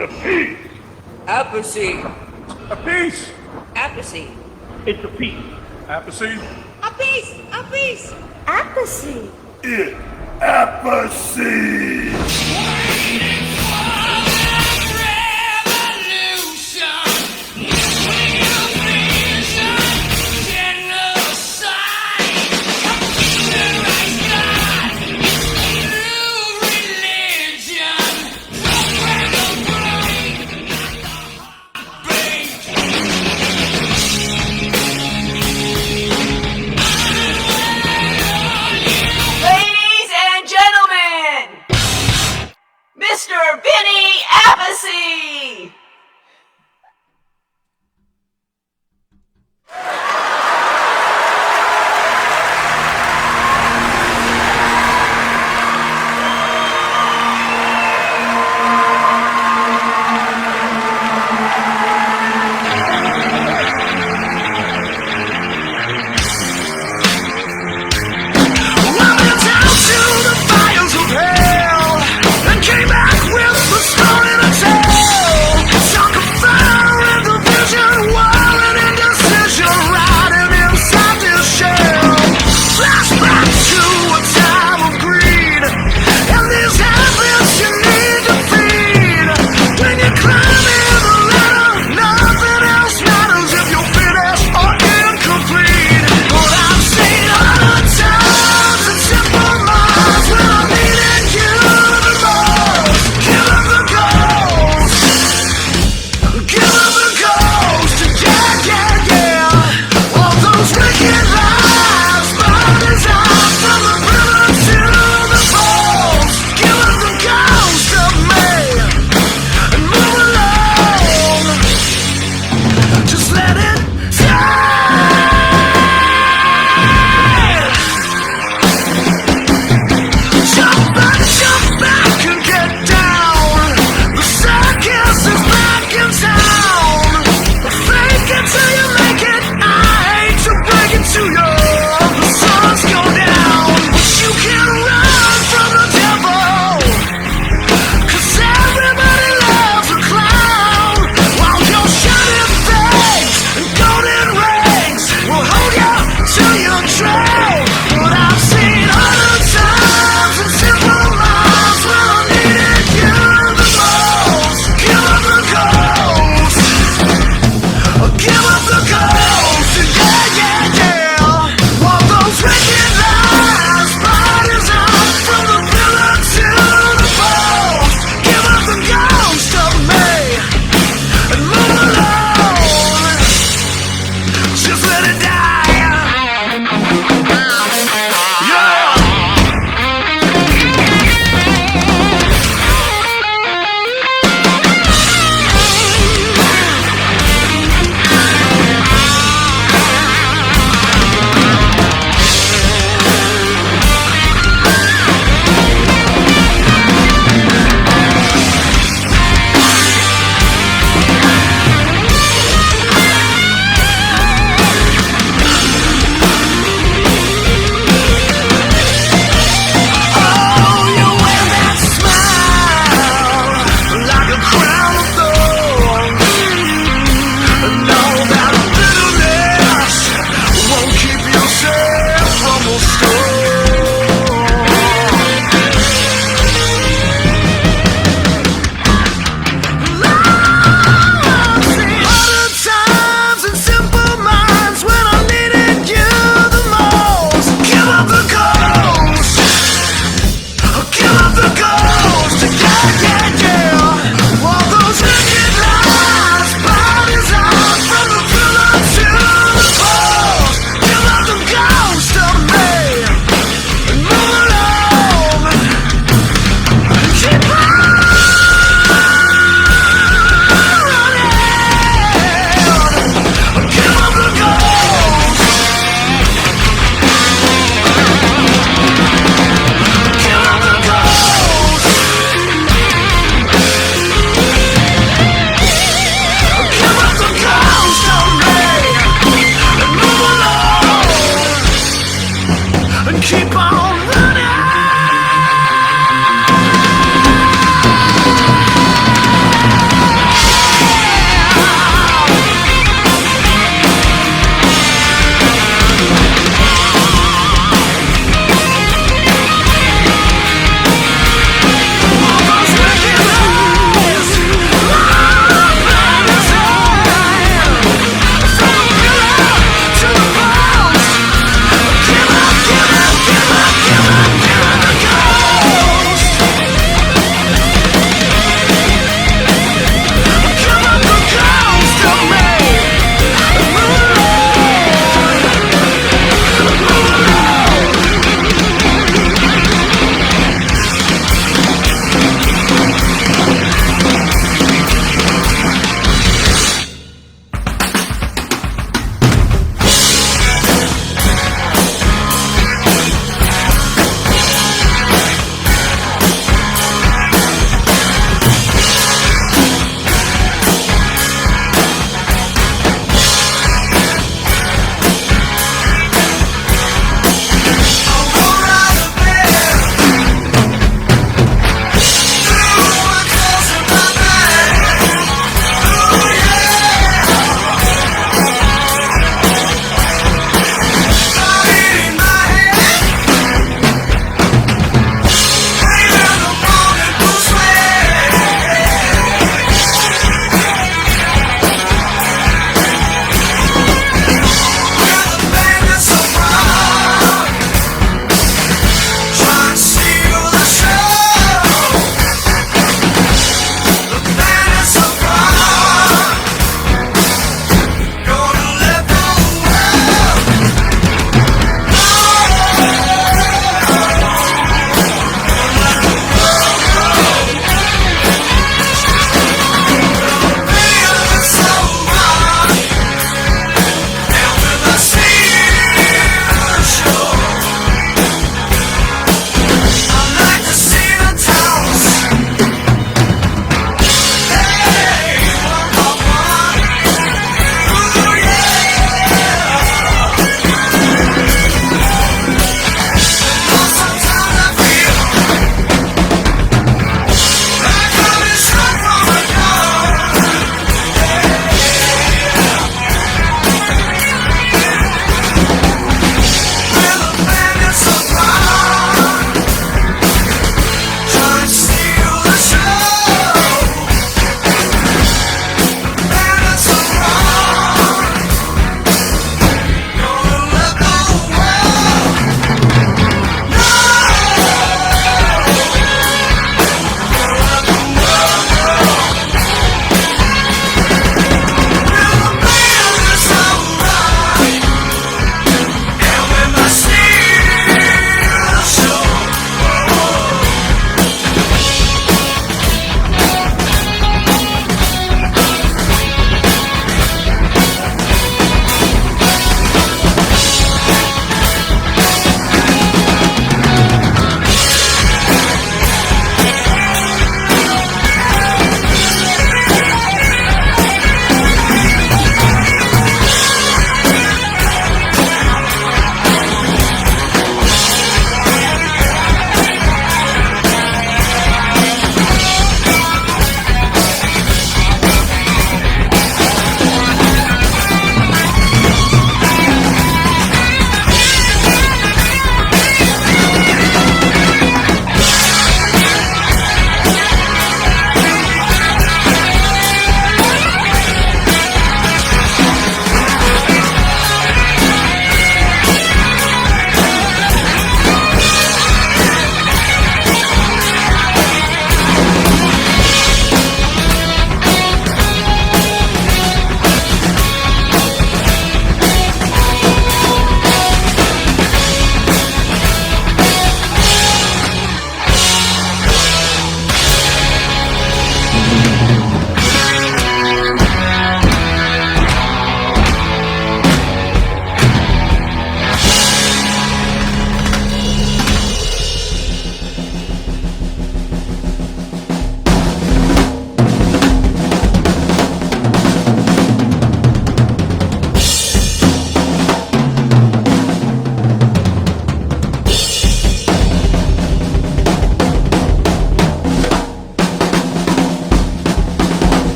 a P. Apathy. A piece. Apathy. It's a P. Apathy. A piece. A piece. Apathy. It. Apathy. Ladies and gentlemen, Mr.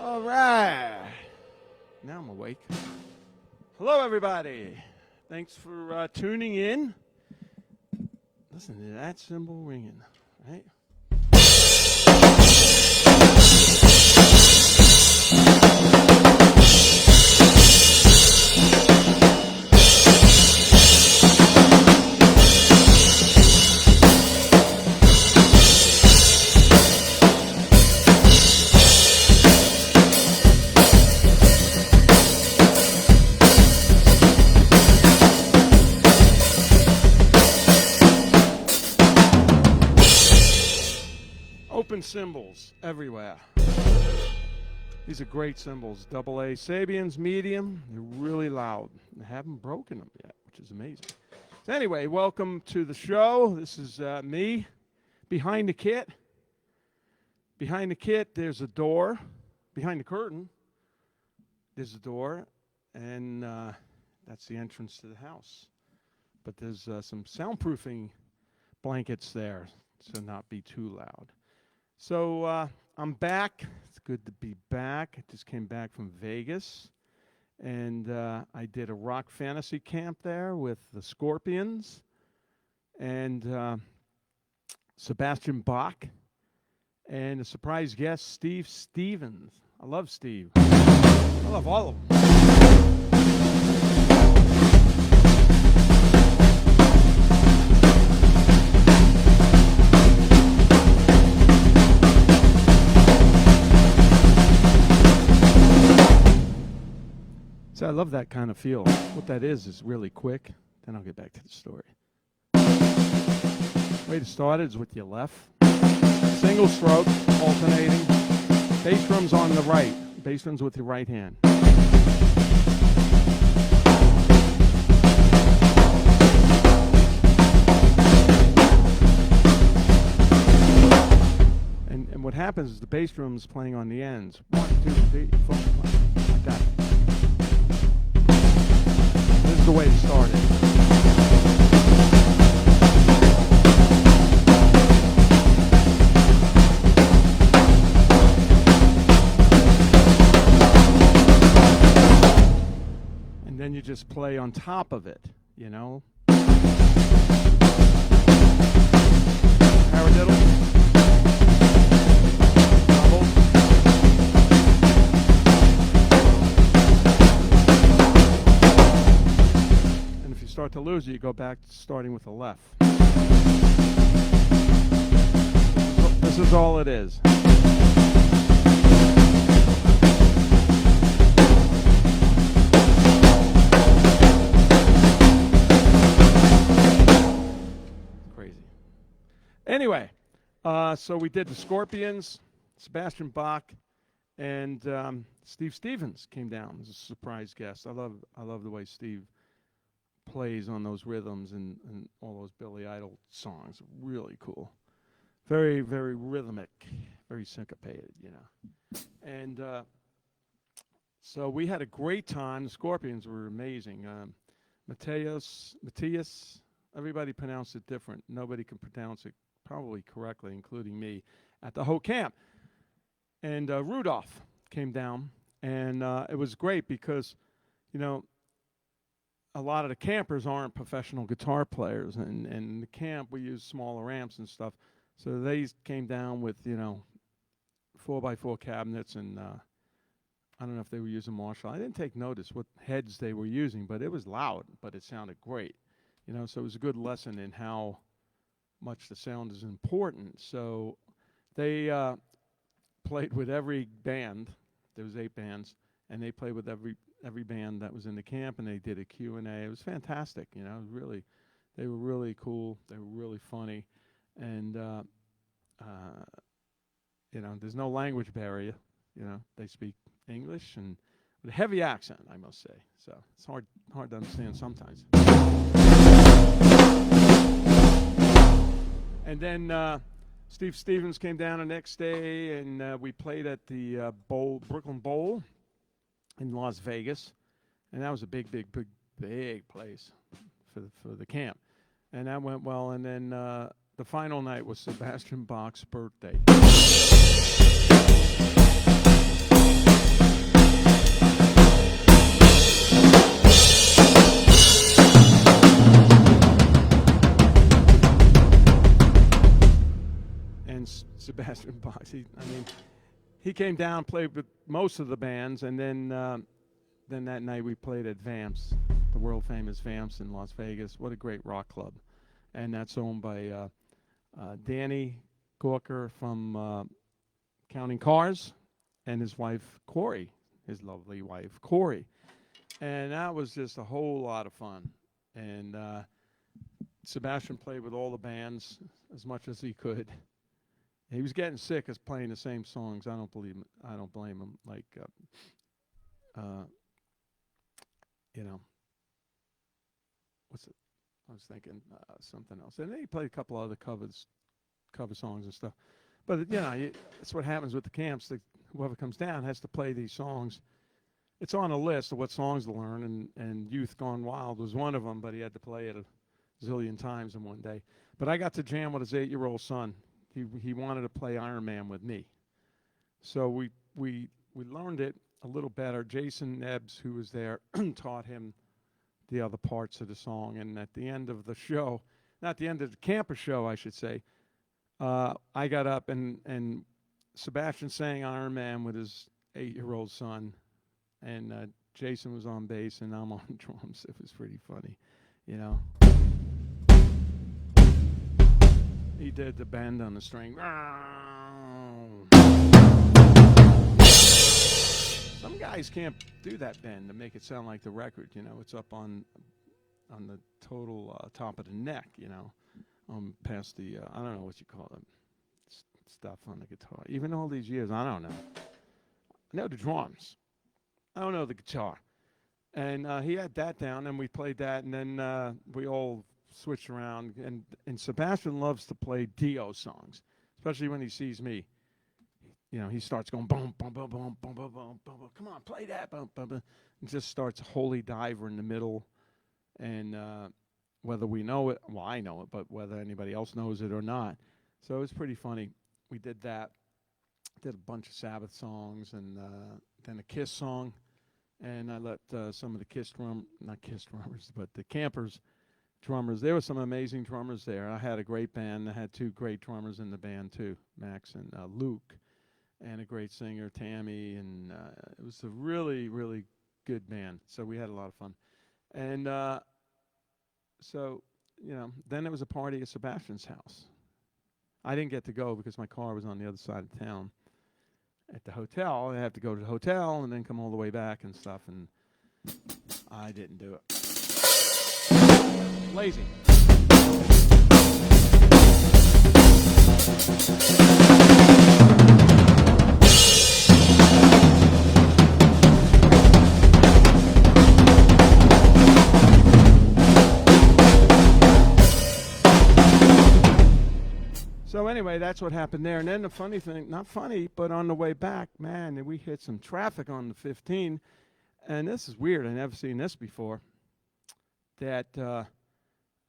All right. Now I'm awake. Hello, everybody. Thanks for tuning in. Listen to that cymbal ringing, right? Open cymbals everywhere. These are great cymbals. Double A Sabians, medium. They're really loud. They haven't broken them yet, which is amazing. So anyway, welcome to the show. This is me behind the kit. Behind the kit, there's a door. Behind the curtain, there's a door, and that's the entrance to the house. But there's some soundproofing blankets there to not be too loud. So I'm back. It's good to be back. I just came back from Vegas, and I did a rock fantasy camp there with the Scorpions and Sebastian Bach and a surprise guest, Steve Stevens. I love Steve. I love all of them. So I love that kind of feel. What that is really quick. Then I'll get back to the story. Way to start it is with your left. Single stroke, alternating. Bass drums on the right. Bass drums with your right hand. And what happens is the bass drum's playing on the ends. 1, 2, 3, 4, 5. Like that. This is the way to start it. And then you just play on top of it, you know. Paradiddle. Start to lose it, you go back to starting with the left. This is all it is. Crazy. Anyway, so we did the Scorpions, Sebastian Bach, and Steve Stevens came down as a surprise guest. I love the way Steve plays on those rhythms and all those Billy Idol songs. Really cool. Very, very rhythmic, very syncopated, you know. And so we had a great time. The Scorpions were amazing. Matthias, everybody pronounced it different. Nobody can pronounce it probably correctly, including me, at the whole camp. And Rudolph came down, and it was great because, you know, a lot of the campers aren't professional guitar players, and in the camp we use smaller amps and stuff. So they came down with, you know, 4x4 cabinets, and I don't know if they were using Marshall. I didn't take notice what heads they were using, but it was loud, but it sounded great. You know, so it was a good lesson in how much the sound is important. So they played with every band. There was 8 bands, and they played with every band that was in the camp, and they did a Q&A. It was fantastic, you know. Really, they were really cool. They were really funny, and you know, there's no language barrier. You know, they speak English and with a heavy accent, I must say. So it's hard to understand sometimes. And then Steve Stevens came down the next day, and we played at the Brooklyn Bowl in Las Vegas, and that was a big place for the camp, and that went well. And then the final night was Sebastian Bach's birthday. he came down, played with most of the bands, and then that night we played at Vamps, the world famous Vamps in Las Vegas. What a great rock club, and that's owned by Danny Gawker from Counting Cars, and his wife Corey, his lovely wife Corey, and that was just a whole lot of fun. And Sebastian played with all the bands as much as he could. He was getting sick of playing the same songs. I don't blame him. Like, you know, what's it? I was thinking something else. And then he played a couple other cover songs and stuff. But you know, that's what happens with the camps. Whoever comes down has to play these songs. It's on a list of what songs to learn, and Youth Gone Wild was one of them. But he had to play it a zillion times in one day. But I got to jam with his 8-year-old son. He wanted to play Iron Man with me, so we learned it a little better. Jason Ebbs, who was there, taught him the other parts of the song. And at the end of the show, not the end of the camper show, I should say, I got up and Sebastian sang Iron Man with his 8-year-old son, and Jason was on bass and I'm on drums. It was pretty funny, you know. He did the bend on the string. Some guys can't do that bend to make it sound like the record. You know, it's up on the total top of the neck. You know, past the I don't know what you call it, stuff on the guitar. Even all these years, I don't know. I know the drums. I don't know the guitar. And he had that down, and we played that, and then we all switch around, and Sebastian loves to play Dio songs, especially when he sees me. You know, he starts going boom, boom, boom, boom, boom, boom, boom, boom. Come on, play that, boom, boom, boom. And just starts Holy Diver in the middle, and whether we know it, well, I know it, but whether anybody else knows it or not. So it was pretty funny. We did that. Did a bunch of Sabbath songs, and then a Kiss song, and I let some of the not Kiss drummers, but the Campers drummers. There were some amazing drummers there. I had a great band. I had 2 great drummers in the band too, Max and Luke, and a great singer, Tammy, and it was a really, really good band. So we had a lot of fun. And so, you know, then there was a party at Sebastian's house. I didn't get to go because my car was on the other side of town at the hotel. I had to go to the hotel and then come all the way back and stuff, and I didn't do it. Lazy. So anyway, that's what happened there. And then the funny thing, not funny, but on the way back, man, we hit some traffic on the 15. And this is weird. I never seen this before. That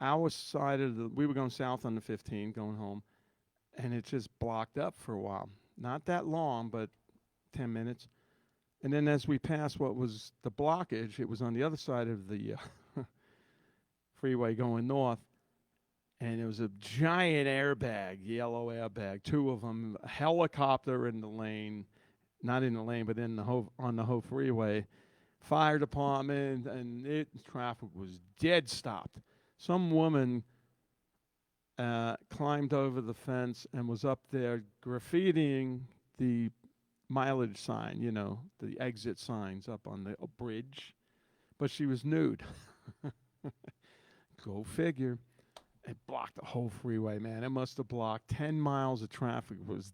our side of we were going south on the 15, going home, and it just blocked up for a while. Not that long, but 10 minutes. And then as we passed what was the blockage, it was on the other side of the freeway going north. And it was a giant airbag, yellow airbag, 2 of them, a helicopter in the lane, not in the lane, but in the on the whole freeway. Fire department, and traffic was dead stopped. Some woman climbed over the fence and was up there graffitiing the mileage sign, you know, the exit signs up on the bridge. But she was nude. Go figure. It blocked the whole freeway, man. It must have blocked 10 miles of traffic. It was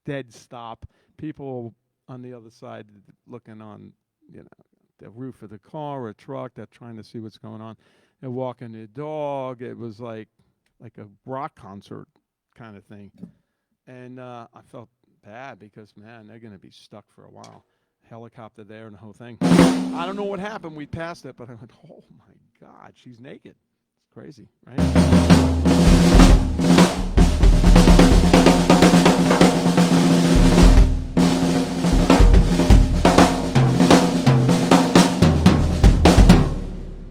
dead stop. People on the other side looking on, you know, the roof of the car or truck. They're trying to see what's going on. They're walking their dog. It was like a rock concert kind of thing. And I felt bad because, man, they're going to be stuck for a while. Helicopter there and the whole thing. I don't know what happened. We passed it, but I went, oh, my God, she's naked. Crazy, right?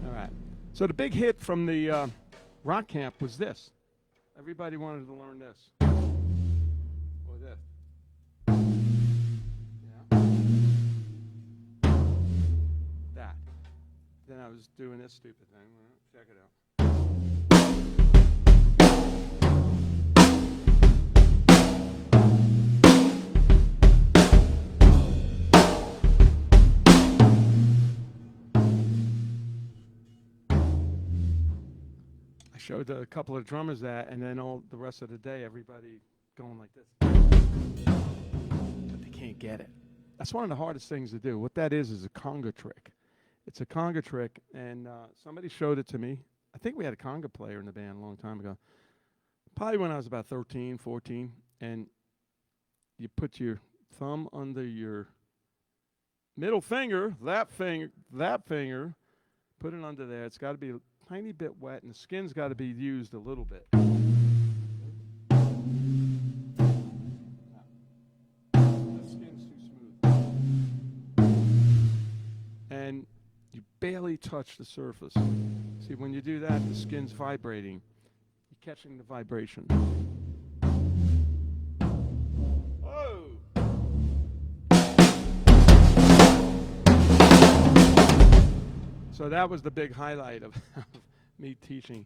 All right. So the big hit from the rock camp was this. Everybody wanted to learn this. Or this. I was doing this stupid thing. Well, check it out. I showed a couple of drummers that, and then all the rest of the day, everybody going like this. But they can't get it. That's one of the hardest things to do. What that is a conga trick. It's a conga trick, and somebody showed it to me. I think we had a conga player in the band a long time ago. Probably when I was about 13, 14, and you put your thumb under your middle finger, that finger, put it under there. It's got to be a tiny bit wet, and the skin's got to be used a little bit. And you barely touch the surface. See, when you do that, the skin's vibrating. You're catching the vibration. Oh! So that was the big highlight of me teaching.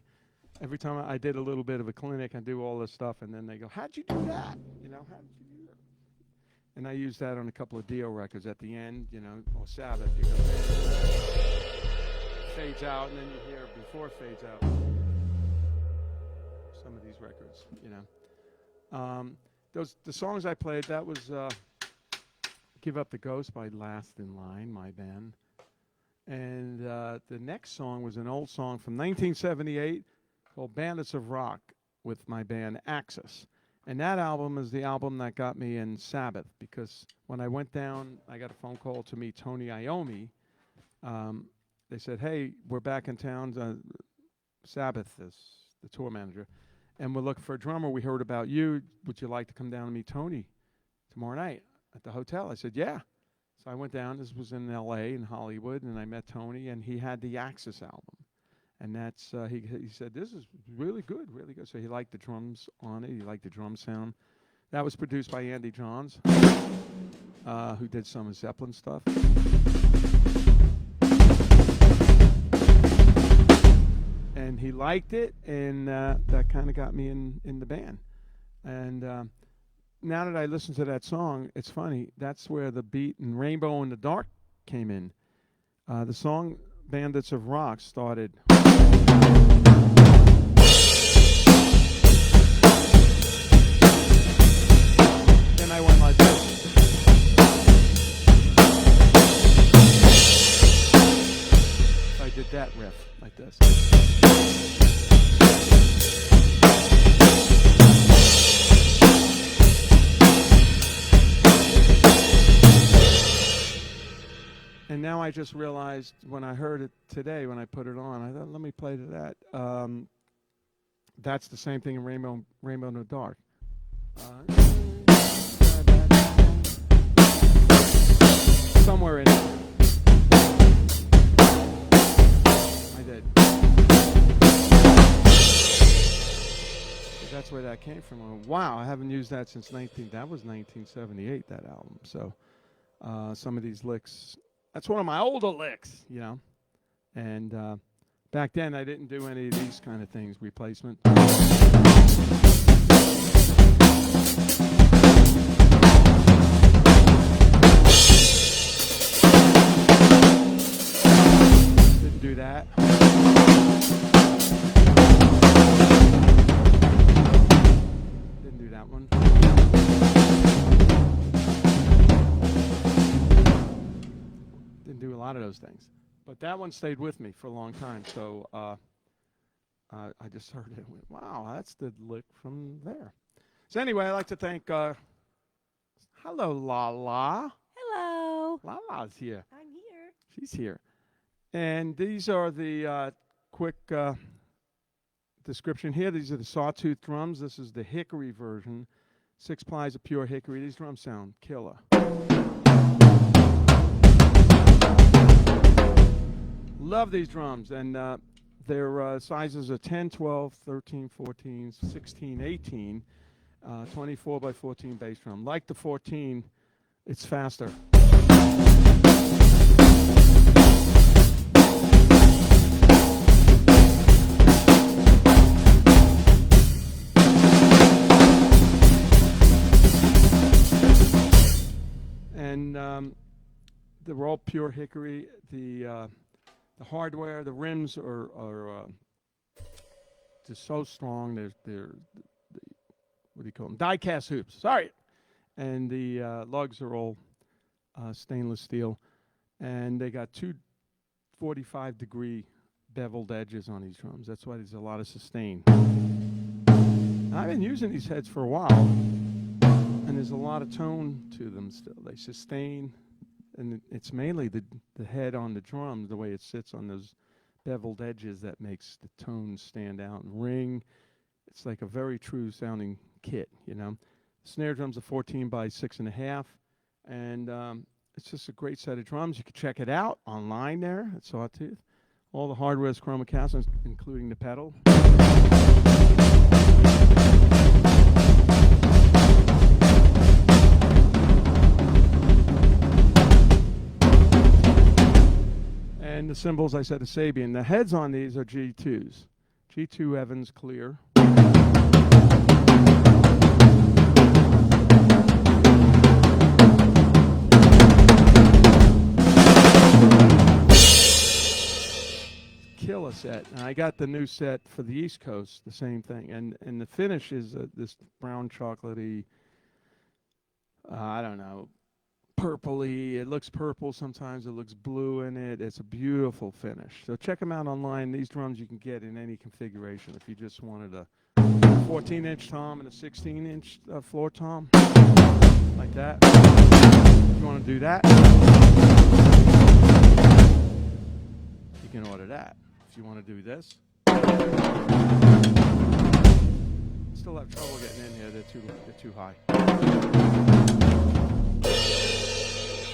Every time I did a little bit of a clinic, I do all this stuff, and then they go, "How'd you do that? You know, how'd you do that?" And I used that on a couple of Dio records at the end, you know, or Sabbath. You go, fades out, and then you hear before it fades out. Some of these records, you know. The songs I played, that was Give Up the Ghost by Last in Line, my band. And the next song was an old song from 1978 called Bandits of Rock with my band Axis. And that album is the album that got me in Sabbath, because when I went down, I got a phone call to meet Tony Iommi. They said, "Hey, we're back in town. Sabbath is the tour manager, and we're looking for a drummer. We heard about you. Would you like to come down and meet Tony tomorrow night at the hotel?" I said, "Yeah." So I went down. This was in L.A. in Hollywood, and I met Tony, and he had the Axis album. And that's, he said, "This is really good, really good." So he liked the drums on it. He liked the drum sound. That was produced by Andy Johns, who did some of Zeppelin stuff. And he liked it, and that kind of got me in the band. And now that I listen to that song, it's funny. That's where the beat in Rainbow in the Dark came in. The song Bandits of Rock started. Then I went like this. I did that riff like this. And now I just realized when I heard it today, when I put it on, I thought, let me play to that. That's the same thing in Rainbow in the Dark. Somewhere in it. I did. So that's where that came from. Wow, I haven't used that since that was 1978, that album. So some of these licks. That's one of my older licks, you know. And back then, I didn't do any of these kind of things, replacement. Didn't do that. Didn't do that one. Do a lot of those things, but that one stayed with me for a long time. So I just heard it and went, "Wow, that's the lick from there." So anyway, I'd like to thank. Hello, Lala. Hello. Lala's here. I'm here. She's here, and these are the quick description here. These are the Sawtooth drums. This is the hickory version, 6 plies of pure hickory. These drums sound killer. Love these drums, and their sizes are 10, 12, 13, 14, 16, 18, 24 by 14 bass drum. Like the 14, it's faster. and they're all pure hickory. The hardware, the rims are just so strong. They're what do you call them? Die-cast hoops. Sorry. And the lugs are all stainless steel. And they got two 45-degree beveled edges on these drums. That's why there's a lot of sustain. I've been using these heads for a while, and there's a lot of tone to them still. They sustain, and it's mainly the head on the drum, the way it sits on those beveled edges that makes the tone stand out and ring. It's like a very true sounding kit, you know. Snare drum's a 14 by 6.5, and it's just a great set of drums. You can check it out online there at Sawtooth. All the hardware is chroma cast, including the pedal. And the cymbals, I said, are Sabian. The heads on these are G2s. G2 Evans Clear. Killer set. And I got the new set for the East Coast, the same thing. And the finish is this brown chocolatey, I don't know, purpley. It looks purple sometimes. It looks blue in it. It's a beautiful finish. So check them out online. These drums you can get in any configuration. If you just wanted a 14-inch tom and a 16-inch floor tom, like that. If you want to do that, you can order that. If you want to do this, still have trouble getting in here. They're too high.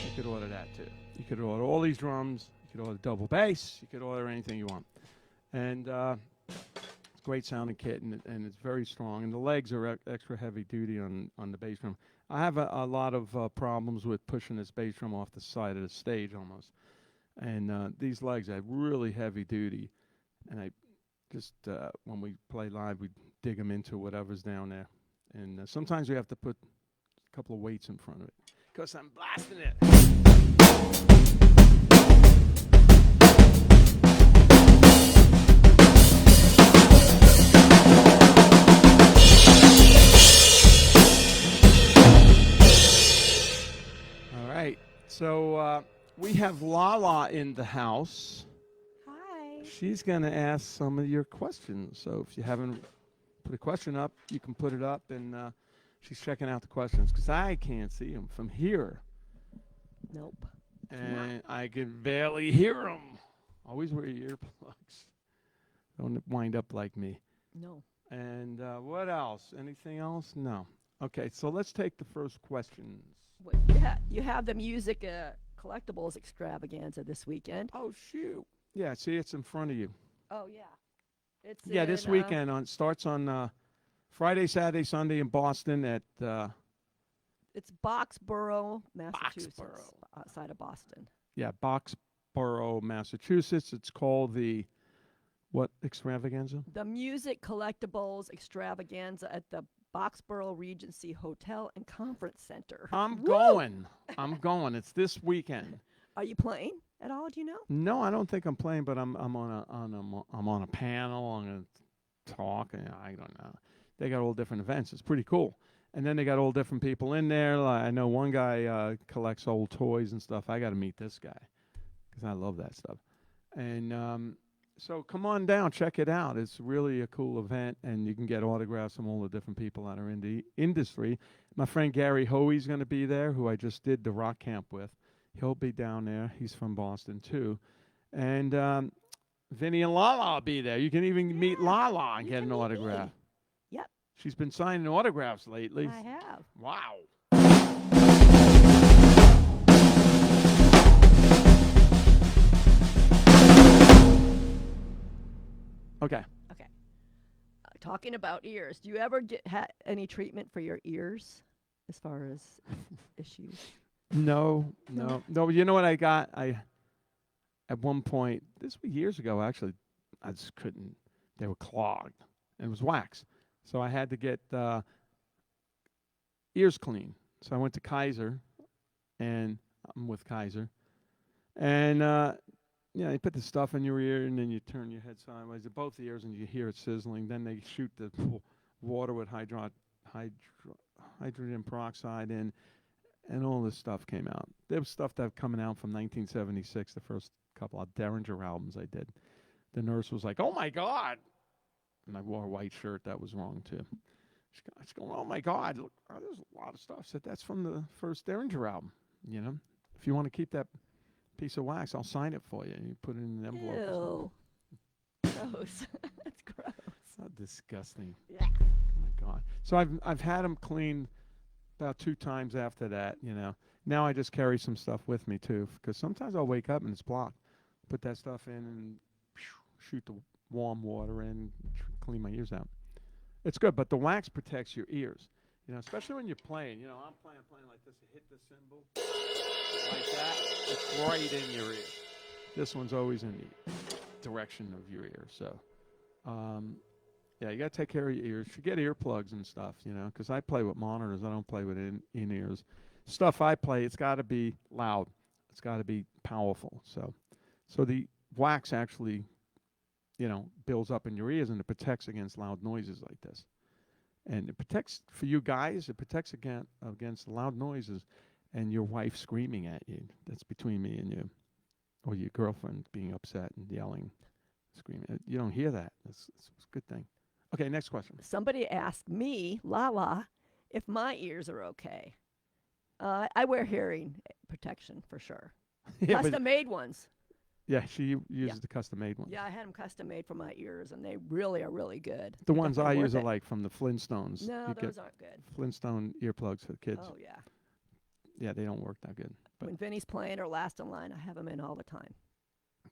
You could order that too. You could order all these drums. You could order double bass. You could order anything you want. And it's a great sounding kit, and it's very strong. And the legs are extra heavy duty on the bass drum. I have a lot of problems with pushing this bass drum off the side of the stage almost. And these legs are really heavy duty. And I just, when we play live, we dig them into whatever's down there. And sometimes we have to put a couple of weights in front of it because I'm blasting it. All right. So we have Lala in the house. Hi. She's going to ask some of your questions. So if you haven't put a question up, you can put it up, and she's checking out the questions because I can't see them from here. Nope. And I can barely hear them. Always wear your earplugs. Don't wind up like me. No. And what else? Anything else? No. Okay, so let's take the first questions. What, you have the music collectibles extravaganza this weekend. Oh, shoot. Yeah, see, it's in front of you. Oh, yeah. It's This weekend starts on Friday, Saturday, Sunday in Boston at it's Boxborough, Massachusetts, Boxborough. outside of Boston. Yeah, Boxborough, Massachusetts. It's called the what extravaganza? The music collectibles extravaganza at the Boxborough Regency Hotel and Conference Center. I'm Woo! going. I'm going. It's this weekend. Are you playing at all? Do you know? No, I don't think I'm playing, but I'm on a panel. I'm gonna talk. And I don't know. They got all different events. It's pretty cool. And then they got all different people in there. Like, I know one guy collects old toys and stuff. I got to meet this guy because I love that stuff. And so come on down, check it out. It's really a cool event, and you can get autographs from all the different people that are in the industry. My friend Gary Hoey's going to be there, who I just did the rock camp with. He'll be down there. He's from Boston, too. And Vinny and Lala will be there. You can even meet Lala and get an autograph. Me. Yep, She's been signing autographs lately. I have. Wow. Okay. Okay. Talking about ears, do you ever get any treatment for your ears as far as issues? No. You know what I got? At one point, this was years ago actually, I just couldn't. They were clogged, and it was wax. So I had to get ears clean. So I went to Kaiser, and I'm with Kaiser. And you put the stuff in your ear, and then you turn your head sideways to both ears, and you hear it sizzling. Then they shoot the water with hydrogen peroxide in, and all this stuff came out. There was stuff that coming out from 1976, the first couple of Derringer albums I did. The nurse was like, "Oh my God," and I wore a white shirt. That was wrong too. She's going, "Oh my God, look, there's a lot of stuff." I said, "That's from the first Derringer album. If you want to keep that piece of wax, I'll sign it for you." And you put it in an envelope. Ew. Gross. That's gross. So disgusting. Yeah. Oh my God. So I've had them cleaned about 2 times after that. Now I just carry some stuff with me too, because sometimes I'll wake up and it's blocked. Put that stuff in and shoot the warm water in, clean my ears out. It's good, but the wax protects your ears. Especially when you're playing. I'm playing like this. You hit the cymbal like that. It's right in your ear. This one's always in the direction of your ear. So, you got to take care of your ears. You get earplugs and stuff, because I play with monitors. I don't play with in-ears. Stuff I play, it's got to be loud. It's got to be powerful. So the wax actually, builds up in your ears, and it protects against loud noises like this. And it protects, for you guys, it protects against loud noises and your wife screaming at you. That's between me and you. Or your girlfriend being upset and yelling, screaming. You don't hear that. It's a good thing. Okay, next question. Somebody asked me, Lala, if my ears are okay. I wear hearing protection for sure. Yeah, Custom-made ones. Yeah, she uses the custom-made ones. Yeah, I had them custom-made for my ears, and they really are really good. The ones I use are it. like from the Flintstones. No, You those get aren't good. Flintstone earplugs for the kids. Oh, yeah. Yeah, they don't work that good. But When Vinny's playing or last in line, I have them in all the time.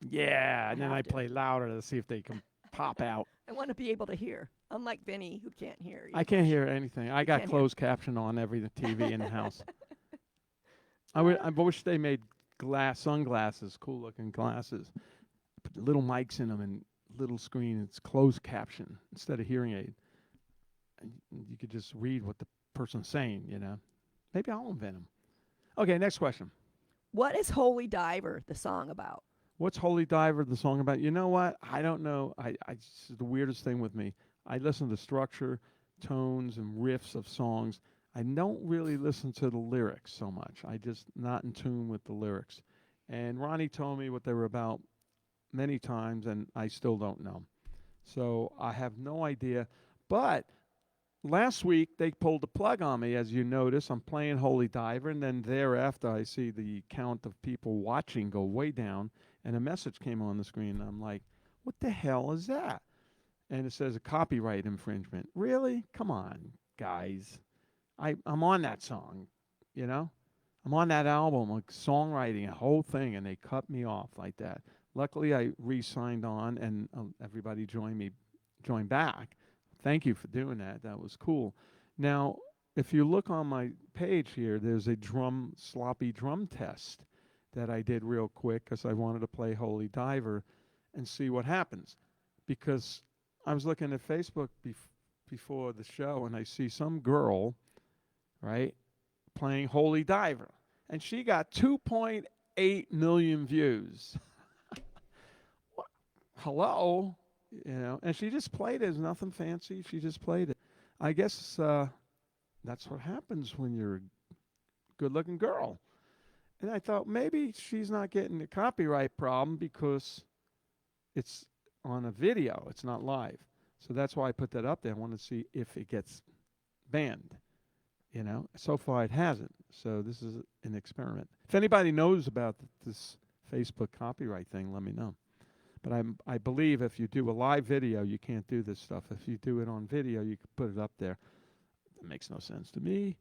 yeah, and then I have to. play louder to see if they can pop out. I want to be able to hear, unlike Vinny, who can't hear. I can't hear anything. I got can't hear. closed caption on every TV in the house. I wish they made sunglasses, cool-looking glasses. Put little mics in them and little screen. It's closed caption instead of hearing aid. And you could just read what the person's saying, Maybe I'll invent them. Okay, next question. What is Holy Diver, the song about? What's Holy Diver, the song about? You know what? I don't know. This is the weirdest thing with me. I listen to structure, tones, and riffs of songs. I don't really listen to the lyrics so much. I just not in tune with the lyrics. And Ronnie told me what they were about many times, and I still don't know. So I have no idea. But last week, they pulled the plug on me, as you notice. I'm playing Holy Diver, and then thereafter, I see the count of people watching go way down, and a message came on the screen. I'm like, what the hell is that? And it says a copyright infringement. Really? Come on, guys. I'm on that song, I'm on that album, like songwriting, a whole thing, and they cut me off like that. Luckily, I re-signed on, and everybody joined back. Thank you for doing that. That was cool. Now, if you look on my page here, there's a sloppy drum test that I did real quick because I wanted to play Holy Diver and see what happens. Because I was looking at Facebook before the show, and I see some girl, right, playing Holy Diver. And she got 2.8 million views. Hello? And she just played it. It's nothing fancy. She just played it. I guess that's what happens when you're a good-looking girl. And I thought maybe she's not getting a copyright problem because it's on a video. It's not live. So that's why I put that up there. I wanted to see if it gets banned. So far it hasn't. So this is an experiment. If anybody knows about this Facebook copyright thing, let me know. But I believe if you do a live video, you can't do this stuff. If you do it on video, you can put it up there. It makes no sense to me.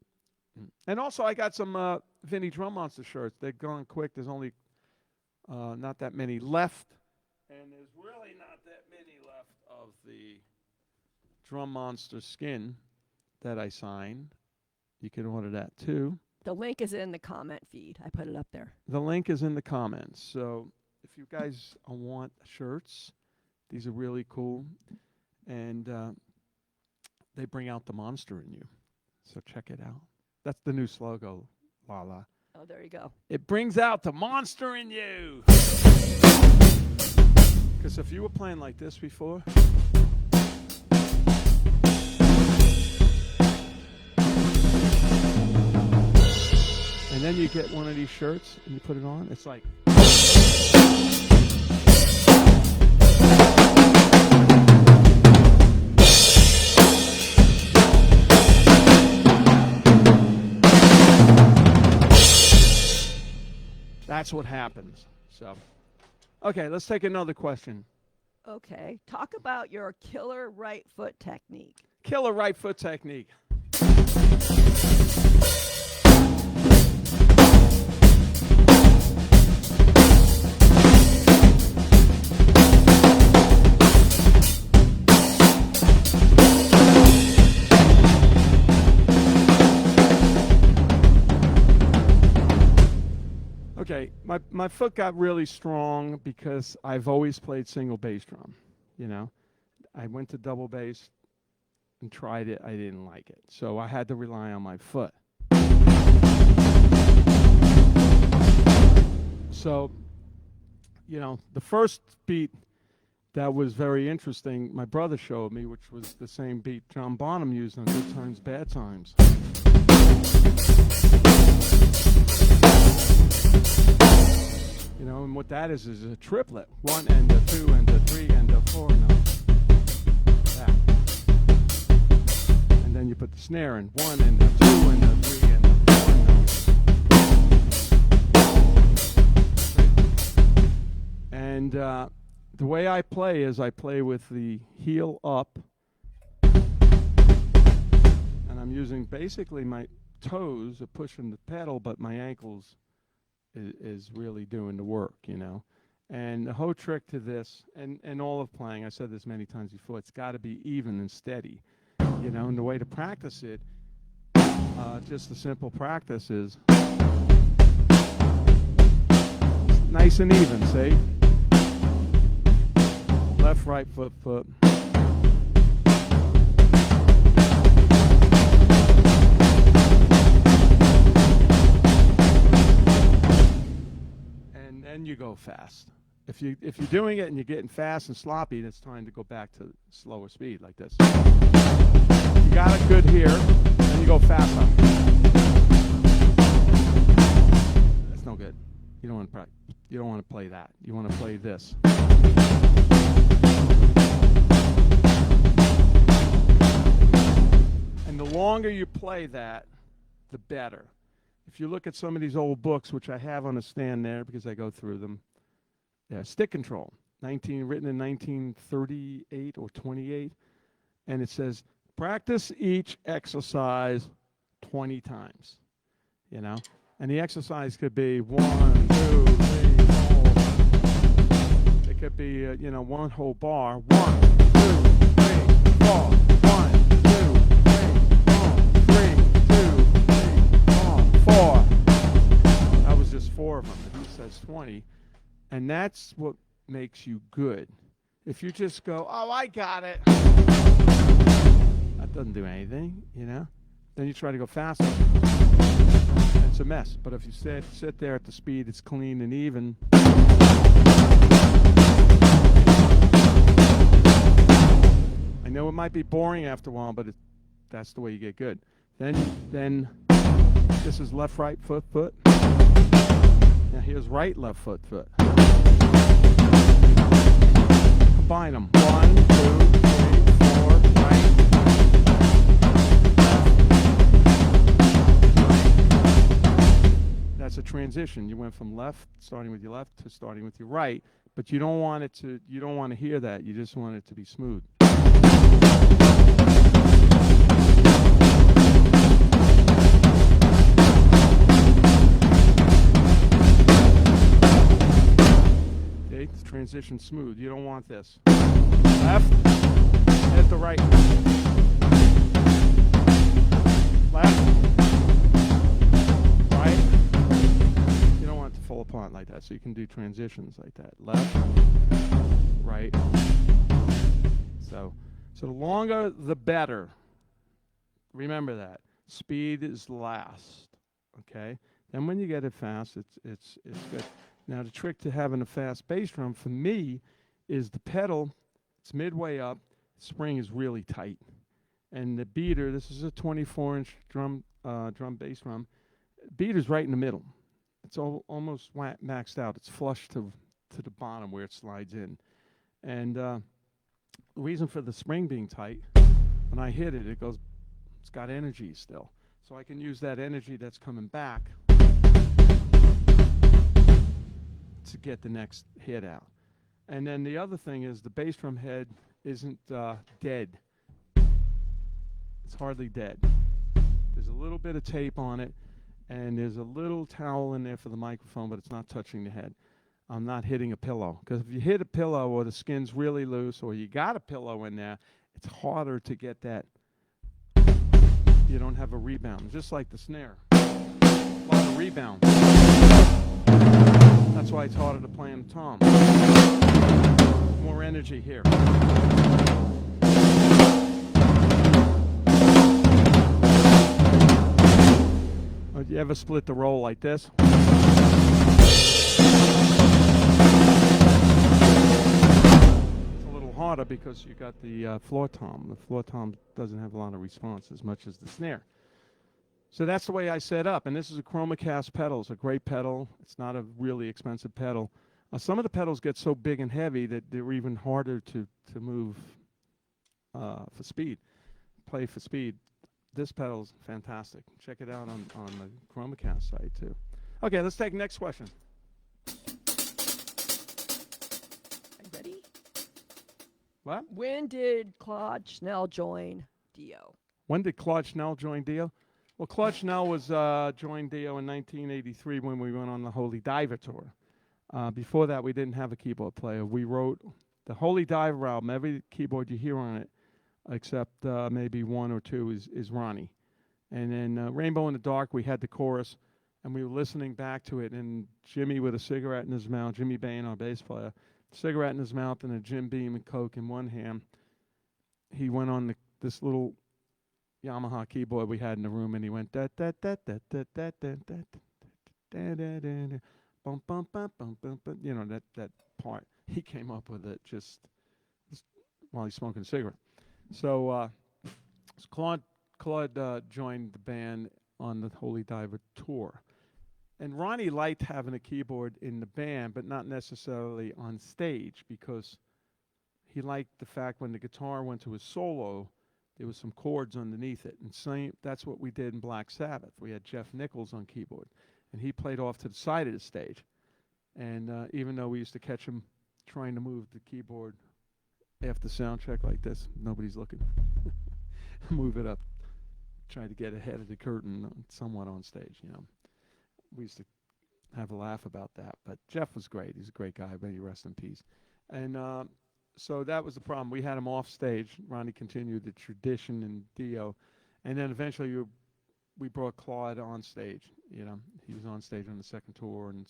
And also, I got some Vinny Drum Monster shirts. They're gone quick. There's only not that many left. And there's really not that many left of the Drum Monster skin that I signed. You can order that too. The link is in the comment feed. I put it up there. The link is in the comments. So if you guys want shirts, these are really cool. And they bring out the monster in you. So check it out. That's the new slogan, Lala. Oh, there you go. It brings out the monster in you. Because if you were playing like this before, and then you get one of these shirts and you put it on, it's like. That's what happens. So, okay, let's take another question. Okay. Talk about your killer right foot technique. Killer right foot technique. Okay, my foot got really strong because I've always played single bass drum. You know, I went to double bass and tried it. I didn't like it, so I had to rely on my foot. So, you know, the first beat that was very interesting, my brother showed me, which was the same beat John Bonham used on Good Times, Bad Times. You know, and what that is a triplet. 1 and a 2 and a 3 and a 4 and a that. And then you put the snare in 1 and a 2 and a 3 and a 4 and the way I play is I play with the heel up, and I'm using basically my toes are pushing the pedal, but my ankles is really doing the work, you know. And the whole trick to this, and all of playing, I said this many times before, it's got to be even and steady, you know. And the way to practice it, just a simple practice is nice and even, see? Left, right, foot, foot. Then you go fast. If you're doing it and you're getting fast and sloppy, it's time to go back to slower speed like this. You got it good here, then you go faster. That's no good. You don't want to You don't want to play that. You want to play this. And the longer you play that, the better. If you look at some of these old books, which I have on a stand there because I go through them, Stick Control, written in 1938 or 28, and it says, practice each exercise 20 times, you know? And the exercise could be 1, 2, 3, 4. It could be, you know, one whole bar. 1, 2, 3, 4. 1, 2, 3, 4. That was just 4 of them. It says 20. And that's what makes you good. If you just go, oh, I got it. That doesn't do anything, you know? Then you try to go faster. It's a mess. But if you sit there at the speed, it's clean and even. I know it might be boring after a while, but that's the way you get good. Then this is left, right, foot, foot. Now here's right, left, foot, foot. Combine them. 1, 2, 3, 4, right. That's a transition. You went from left, starting with your left, to starting with your right, but you don't want to hear that. You just want it to be smooth. Okay, transition smooth. You don't want this. Left, hit the right. Left, right. You don't want it to fall apart like that, so you can do transitions like that. Left, right. So the longer, the better. Remember that. Speed is last, okay? Then when you get it fast, it's good. Now the trick to having a fast bass drum for me is the pedal. It's midway up. Spring is really tight, and the beater. This is a 24-inch drum bass drum. Beater's right in the middle. It's almost maxed out. It's flush to the bottom where it slides in, and the reason for the spring being tight, when I hit it, it's got energy still, so I can use that energy that's coming back to get the next hit out. And then the other thing is the bass drum head isn't dead. It's hardly dead. There's a little bit of tape on it, and there's a little towel in there for the microphone, but it's not touching the head. I'm not hitting a pillow, because if you hit a pillow or the skin's really loose or you got a pillow in there, it's harder to get that. You don't have a rebound, just like the snare. A lot of rebound. That's why it's harder to play on the tom. More energy here. You ever split the roll like this? It's a little harder because you got the floor tom. The floor tom doesn't have a lot of response as much as the snare. So that's the way I set up. And this is a ChromaCast pedal. It's a great pedal. It's not a really expensive pedal. Some of the pedals get so big and heavy that they're even harder to move for speed, play for speed. This pedal's fantastic. Check it out on the ChromaCast site too. Okay, let's take the next question. Ready? What? When did Claude Schnell join Dio? When did Claude Schnell join Dio? Well, Claude Schnell was joined Dio in 1983 when we went on the Holy Diver tour. Before that, we didn't have a keyboard player. We wrote the Holy Diver album. Every keyboard you hear on it, except maybe one or two, is Ronnie. And then Rainbow in the Dark, we had the chorus, and we were listening back to it, and Jimmy with a cigarette in his mouth, Jimmy Bain, our bass player, cigarette in his mouth and a Jim Beam and Coke in one hand. He went on this little Yamaha keyboard we had in the room, and he went da da da da da da da da da da da, bum bum bum bum bum bum. You know that part. He came up with it just while he's smoking a cigarette. So Claude joined the band on the Holy Diver tour, and Ronnie liked having a keyboard in the band, but not necessarily on stage, because he liked the fact when the guitar went to a solo, there was some chords underneath it. And that's what we did in Black Sabbath. We had Jeff Nichols on keyboard, and he played off to the side of the stage. And even though we used to catch him trying to move the keyboard after sound check like this, nobody's looking. Move it up. Try to get ahead of the curtain somewhat on stage, you know. We used to have a laugh about that. But Jeff was great. He's a great guy. May he rest in peace. And so that was the problem. We had him off stage. Ronnie continued the tradition in Dio. And then eventually we brought Claude on stage. You know, he was on stage on the second tour and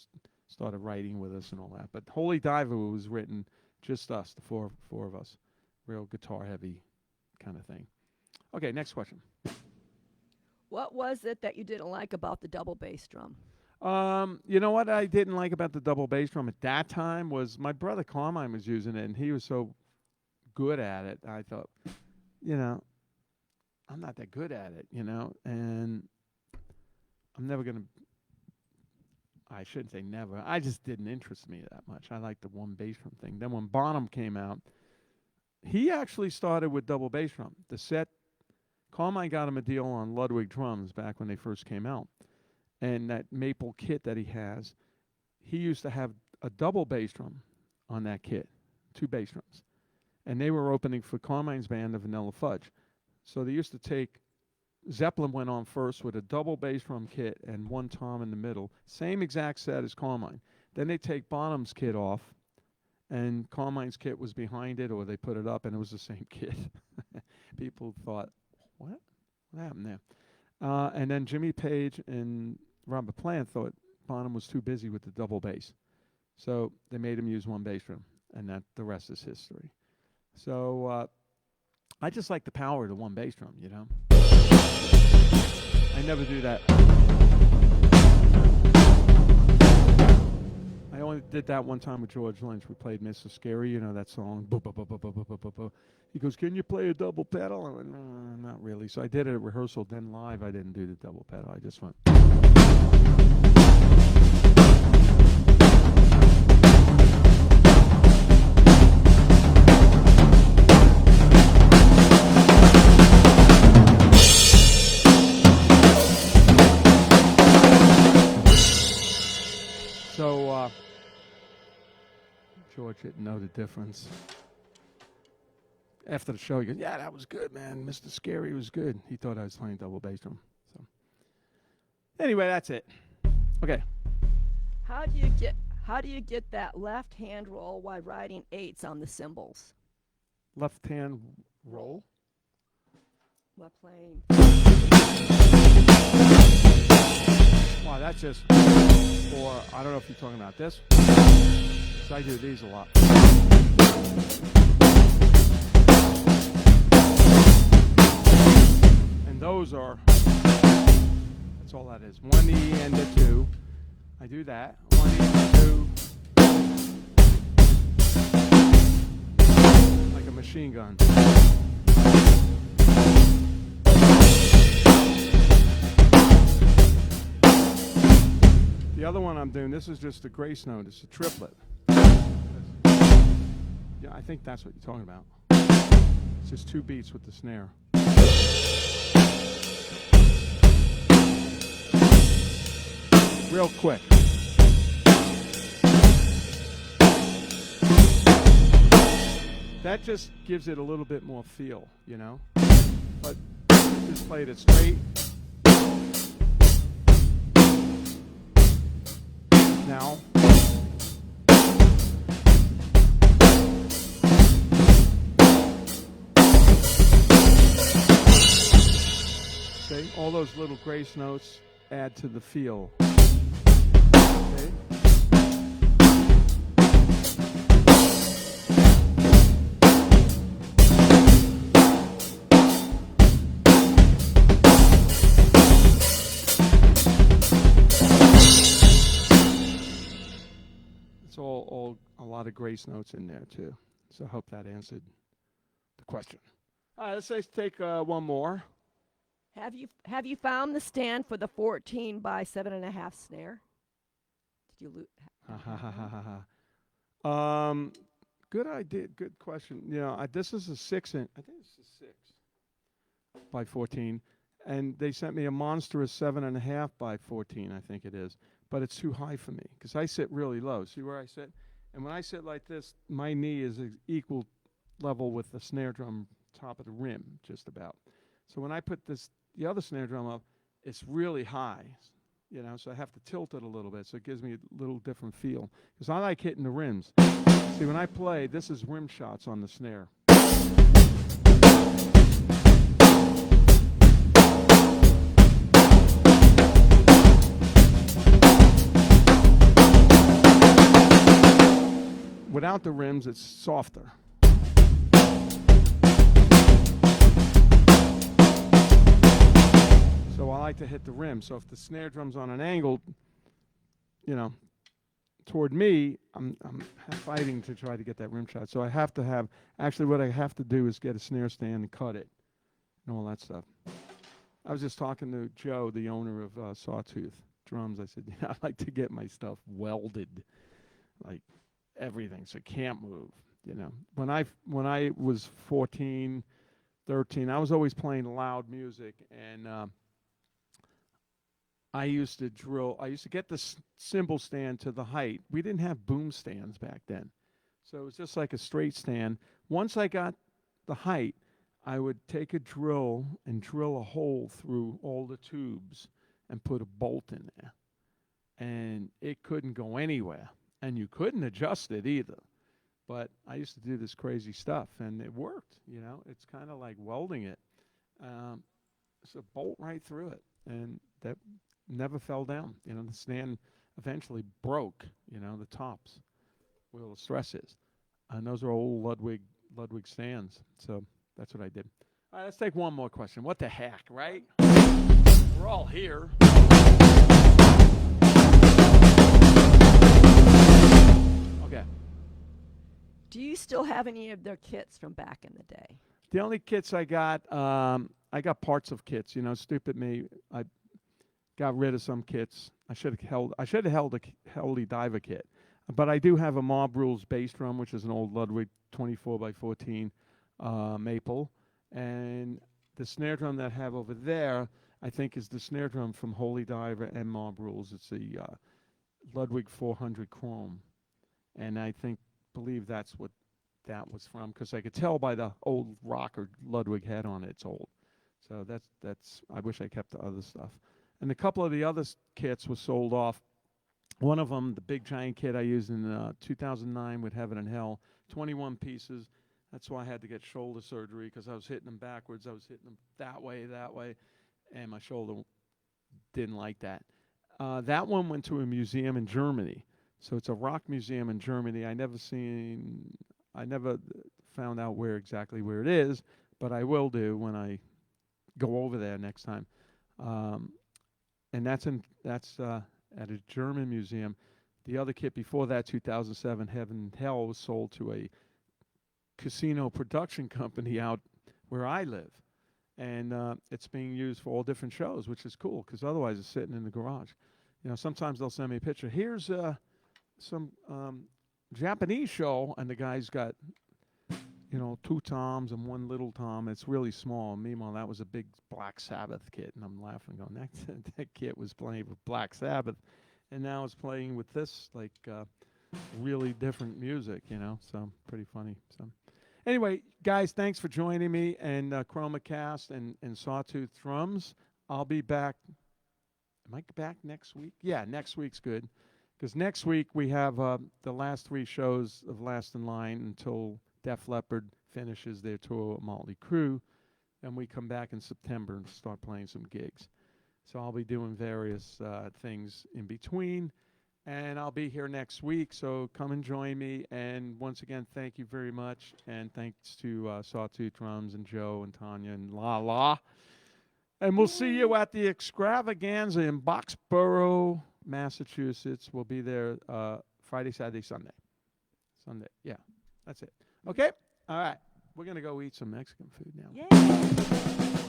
started writing with us and all that. But Holy Diver was written just us, the four of us. Real guitar heavy kind of thing. Okay, next question. What was it that you didn't like about the double bass drum? You know what I didn't like about the double bass drum at that time was my brother Carmine was using it, and he was so good at it. I thought, you know, I'm not that good at it, you know, and I'm never going to, I shouldn't say never. I just didn't interest me that much. I liked the one bass drum thing. Then when Bonham came out, he actually started with double bass drum. The set, Carmine got him a deal on Ludwig drums back when they first came out. And that maple kit that he has, he used to have a double bass drum on that kit, 2 bass drums. And they were opening for Carmine's band, the Vanilla Fudge. So they used to take, Zeppelin went on first with a double bass drum kit and 1 tom in the middle, same exact set as Carmine. Then they take Bonham's kit off, and Carmine's kit was behind it, or they put it up, and it was the same kit. People thought, what? What happened there? And then Jimmy Page and Robert Plant thought Bonham was too busy with the double bass. So they made him use 1 bass drum, and that the rest is history. So I just like the power of the 1 bass drum, you know. I never do that. did that one time with George Lynch. We played Mr. Scary, you know that song. He goes, "Can you play a double pedal?" I went, "No, not really." So I did it at rehearsal. Then live, I didn't do the double pedal. I just went. So George didn't know the difference. After the show, he goes, "Yeah, that was good, man. Mr. Scary was good." He thought I was playing double bass drum. So anyway, that's it. Okay. How do you get that left hand roll while riding eights on the cymbals? Left hand roll. While playing. Wow, that's just, or I don't know if you're talking about this. So I do these a lot. And those are, that's all that is. 1 E and a 2. I do that. 1 E and a 2. Like a machine gun. The other one I'm doing, this is just a grace note. It's a triplet. Yeah, I think that's what you're talking about. It's just 2 beats with the snare. Real quick. That just gives it a little bit more feel, you know? But just played it straight. Now. See, all those little grace notes add to the feel. Okay. All a lot of grace notes in there too. So I hope that answered the question. All right, let's take one more. Have you found the stand for the 14 by 7.5 snare? Did you Good idea. Good question. You know, this is a 6-inch. I think it's a 6 by 14, and they sent me a monstrous 7.5 by 14. I think it is. But it's too high for me because I sit really low. See where I sit? And when I sit like this, my knee is equal level with the snare drum top of the rim, just about. So when I put the other snare drum up, it's really high, you know, so I have to tilt it a little bit, so it gives me a little different feel. Because I like hitting the rims. See, when I play, this is rim shots on the snare. Without the rims, it's softer. So I like to hit the rim. So if the snare drum's on an angle, you know, toward me, I'm fighting to try to get that rim shot. So I have to have, actually what I have to do is get a snare stand and cut it and all that stuff. I was just talking to Joe, the owner of Sawtooth Drums. I said, I'd like to get my stuff welded, like everything, so it can't move, you know. When I was 14, 13, I was always playing loud music, and I used to get the cymbal stand to the height. We didn't have boom stands back then, so it was just like a straight stand. Once I got the height, I would take a drill and drill a hole through all the tubes and put a bolt in there, and it couldn't go anywhere. And you couldn't adjust it either. But I used to do this crazy stuff, and it worked, you know. It's kind of like welding it. So bolt right through it, and that never fell down. You know, the stand eventually broke, you know, the tops where the stress is. And those are old Ludwig stands. So that's what I did. All right, let's take one more question. What the heck, right? We're all here. still have any of their kits from back in the day? The only kits I got parts of kits. You know, stupid me. I got rid of some kits. I should have held a Holy Diver kit. But I do have a Mob Rules bass drum, which is an old Ludwig 24 by 14 maple. And the snare drum that I have over there, I think, is the snare drum from Holy Diver and Mob Rules. It's the Ludwig 400 Chrome. And I believe that's what that was from, because I could tell by the old rocker Ludwig had on it, it's old. So that's I wish I kept the other stuff. And a couple of the other kits were sold off. One of them, the big giant kit I used in 2009 with Heaven and Hell, 21 pieces. That's why I had to get shoulder surgery, because I was hitting them backwards. I was hitting them that way, and my shoulder didn't like that. That one went to a museum in Germany. So it's a rock museum in Germany. I never found out exactly where it is, but I will do when I go over there next time. And that's at a German museum. The other kit before that, 2007, Heaven and Hell, was sold to a casino production company out where I live. And it's being used for all different shows, which is cool, because otherwise it's sitting in the garage. You know, sometimes they'll send me a picture. Here's some Japanese show, and the guy's got, you know, 2 toms and 1 little tom. It's really small. Meanwhile, that was a big Black Sabbath kit, and I'm laughing, going, that kit was playing with Black Sabbath, and now it's playing with this, like, really different music, you know, so pretty funny. So anyway, guys, thanks for joining me, and ChromaCast and Sawtooth Drums. I'll be back. Am I back next week? Yeah, next week's good, because next week we have the last 3 shows of Last in Line until Def Leppard finishes their tour with Motley Crue, and we come back in September and start playing some gigs. So I'll be doing various things in between, and I'll be here next week, so come and join me. And once again, thank you very much, and thanks to Sawtooth Drums and Joe and Tanya and La. And we'll see you at the Extravaganza in Boxborough, Massachusetts. We'll be there Friday, Saturday, Sunday. Yeah, that's it. Okay? All right. We're going to go eat some Mexican food now. Yay!